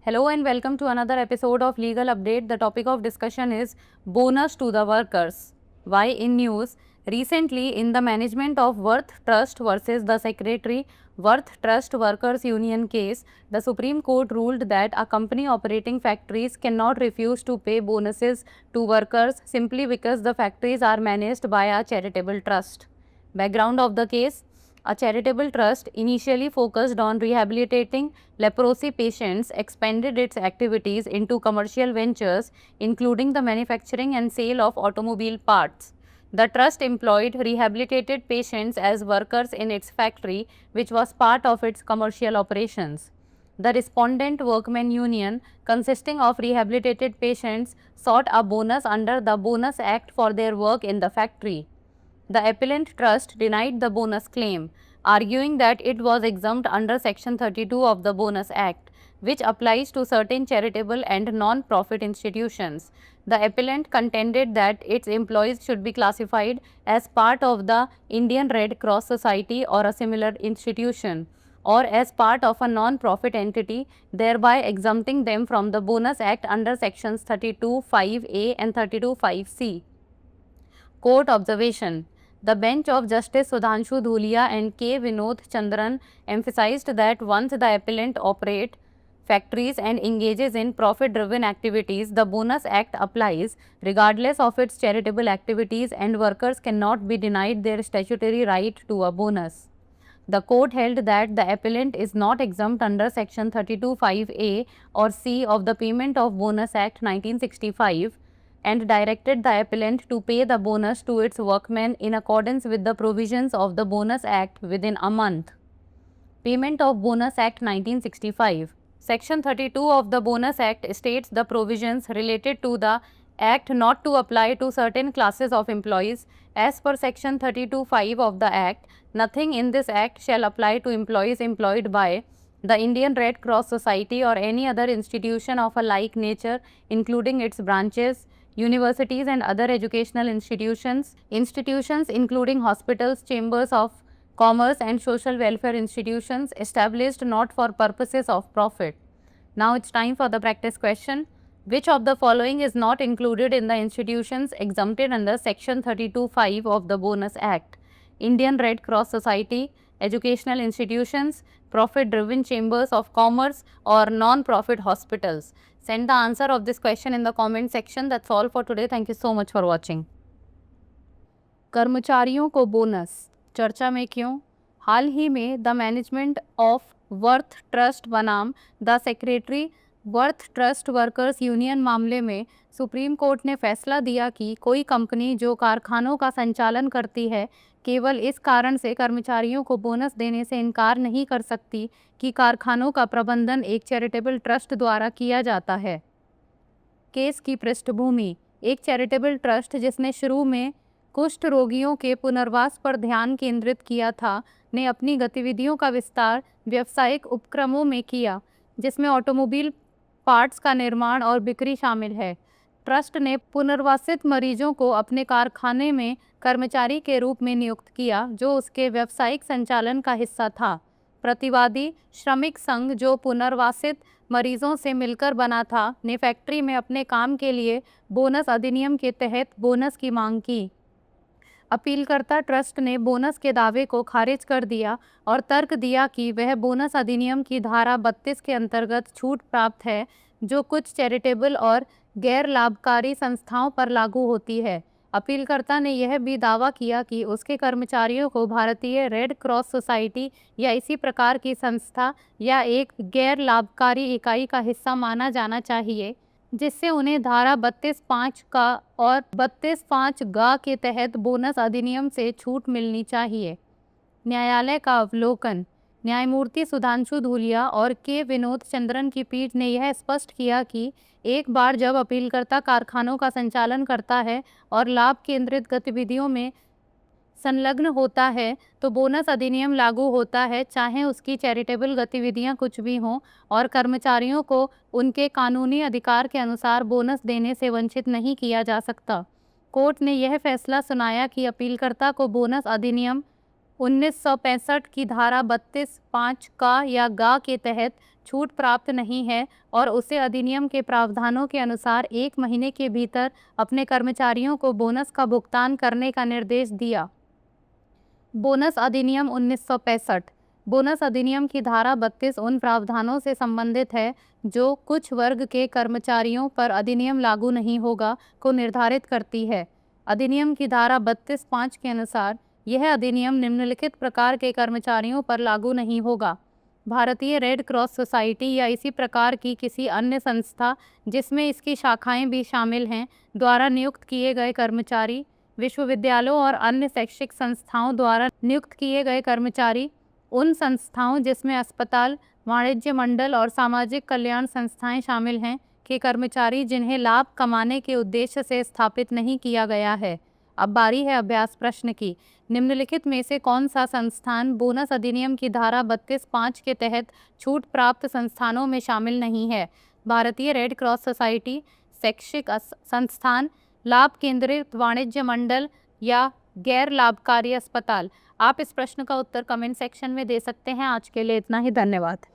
Hello and welcome to another episode of Legal Update. The topic of discussion is bonus to the workers. Why in news? Recently, in the management of Worth Trust versus the Secretary Worth Trust Workers Union case, the Supreme Court ruled that a company operating factories cannot refuse to pay bonuses to workers simply because the factories are managed by a charitable trust. Background of the case: a charitable trust initially focused on rehabilitating leprosy patients expanded its activities into commercial ventures, including the manufacturing and sale of automobile parts. The trust employed rehabilitated patients as workers in its factory, which was part of its commercial operations. The respondent workmen union, consisting of rehabilitated patients, sought a bonus under the Bonus Act for their work in the factory. The appellant trust denied the bonus claim, arguing that it was exempt under Section 32 of the Bonus Act, which applies to certain charitable and non-profit institutions. The appellant contended that its employees should be classified as part of the Indian Red Cross Society or a similar institution, or as part of a non-profit entity, thereby exempting them from the Bonus Act under Sections 32(5)(a) and 32(5)(c). Court observation: the bench of Justice Sudhanshu Dhulia and K. Vinod Chandran emphasized that once the appellant operates factories and engages in profit-driven activities, the Bonus Act applies regardless of its charitable activities, and workers cannot be denied their statutory right to a bonus. The court held that the appellant is not exempt under Section 32(5)(a) or (c) of the Payment of Bonus Act 1965 and directed the appellant to pay the bonus to its workmen in accordance with the provisions of the Bonus Act within a month. Payment of Bonus Act 1965. Section 32 of the Bonus Act states the provisions related to the Act not to apply to certain classes of employees. As per Section 32(5) of the Act, nothing in this Act shall apply to employees employed by the Indian Red Cross Society or any other institution of a like nature, including its branches, universities and other educational institutions including hospitals, chambers of commerce and social welfare institutions established not for purposes of profit. Now it's time for the practice question. Which of the following is not included in the institutions exempted under Section 32(5) of the Bonus Act? Indian Red Cross Society, educational institutions, profit-driven chambers of commerce or non-profit hospitals? Send the answer of this question in the comment section. That's all for today. Thank you so much for watching. कर्मचारियों को bonus चर्चा में क्यों? हाल ही में the management of Worth Trust बनाम the secretary Worth Trust workers union मामले में सुप्रीम कोर्ट ने फैसला दिया कि कोई कंपनी जो कारखानों का संचालन करती है केवल इस कारण से कर्मचारियों को बोनस देने से इनकार नहीं कर सकती कि कारखानों का प्रबंधन एक चैरिटेबल ट्रस्ट द्वारा किया जाता है। केस की पृष्ठभूमि: एक चैरिटेबल ट्रस्ट जिसने शुरू में कुष्ठ रोगियों के पुनर्वास पर ध्यान केंद्रित किया था, ने अपनी गतिविधियों का विस्तार व्यावसायिक उपक्रमों में किया, जिसमें ऑटोमोबाइल पार्ट्स का निर्माण और बिक्री शामिल है। ट्रस्ट ने पुनर्वासित मरीजों को अपने कारखाने में कर्मचारी के रूप में नियुक्त किया, जो उसके व्यावसायिक संचालन का हिस्सा था। प्रतिवादी श्रमिक संघ, जो पुनर्वासित मरीजों से मिलकर बना था, ने फैक्ट्री में अपने काम के लिए बोनस अधिनियम के तहत बोनस की मांग की। अपीलकर्ता ट्रस्ट ने बोनस के दावे को खारिज कर दिया और तर्क दिया कि वह बोनस अधिनियम की धारा 32 के अंतर्गत छूट प्राप्त है, जो कुछ चैरिटेबल और गैर लाभकारी संस्थाओं पर लागू होती है। अपीलकर्ता ने यह भी दावा किया कि उसके कर्मचारियों को भारतीय रेड क्रॉस सोसाइटी या इसी प्रकार की संस्था या एक गैर लाभकारी इकाई का हिस्सा माना जाना चाहिए, जिससे उन्हें धारा 32(5) का और 32(5)(ग) के तहत बोनस अधिनियम से छूट मिलनी चाहिए। न्यायालय का अवलोकन: न्यायमूर्ति सुधांशु धूलिया और के विनोद चंद्रन की पीठ ने यह स्पष्ट किया कि एक बार जब अपीलकर्ता कारखानों का संचालन करता है और लाभ केंद्रित गतिविधियों में संलग्न होता है तो बोनस अधिनियम लागू होता है, चाहे उसकी चैरिटेबल गतिविधियां कुछ भी हों, और कर्मचारियों को उनके कानूनी अधिकार के अनुसार बोनस देने से वंचित नहीं किया जा सकता। कोर्ट ने यह फैसला सुनाया कि अपीलकर्ता को बोनस अधिनियम 1965 की धारा 32(5) का या गा के तहत छूट प्राप्त नहीं है और उसे अधिनियम के प्रावधानों के अनुसार 1 महीने के भीतर अपने कर्मचारियों को बोनस का भुगतान करने का निर्देश दिया। बोनस अधिनियम 1965। बोनस अधिनियम की धारा 32 उन प्रावधानों से संबंधित है जो कुछ वर्ग के कर्मचारियों पर अधिनियम लागू नहीं होगा को निर्धारित करती है। अधिनियम की धारा 32(5) के अनुसार यह अधिनियम निम्नलिखित प्रकार के कर्मचारियों पर लागू नहीं होगा: भारतीय रेड क्रॉस सोसाइटी या इसी प्रकार की किसी अन्य संस्था जिसमें इसकी शाखाएं भी शामिल हैं द्वारा नियुक्त किए गए कर्मचारी, विश्वविद्यालयों और अन्य शैक्षिक संस्थाओं द्वारा नियुक्त किए गए कर्मचारी, उन संस्थाओं जिसमें अस्पताल, वाणिज्य मंडल और सामाजिक कल्याण संस्थाएं शामिल हैं के कर्मचारी जिन्हें लाभ कमाने के उद्देश्य से स्थापित नहीं किया गया है। अब बारी है अभ्यास प्रश्न की। निम्नलिखित में से कौन सा संस्थान बोनस अधिनियम की धारा 32(5) के तहत छूट प्राप्त संस्थानों में शामिल नहीं है? भारतीय रेड क्रॉस सोसाइटी, शैक्षिक संस्थान, लाभ केंद्रित वाणिज्य मंडल या गैर लाभकारी अस्पताल। आप इस प्रश्न का उत्तर कमेंट सेक्शन में दे सकते हैं। आज के लिए इतना ही, धन्यवाद।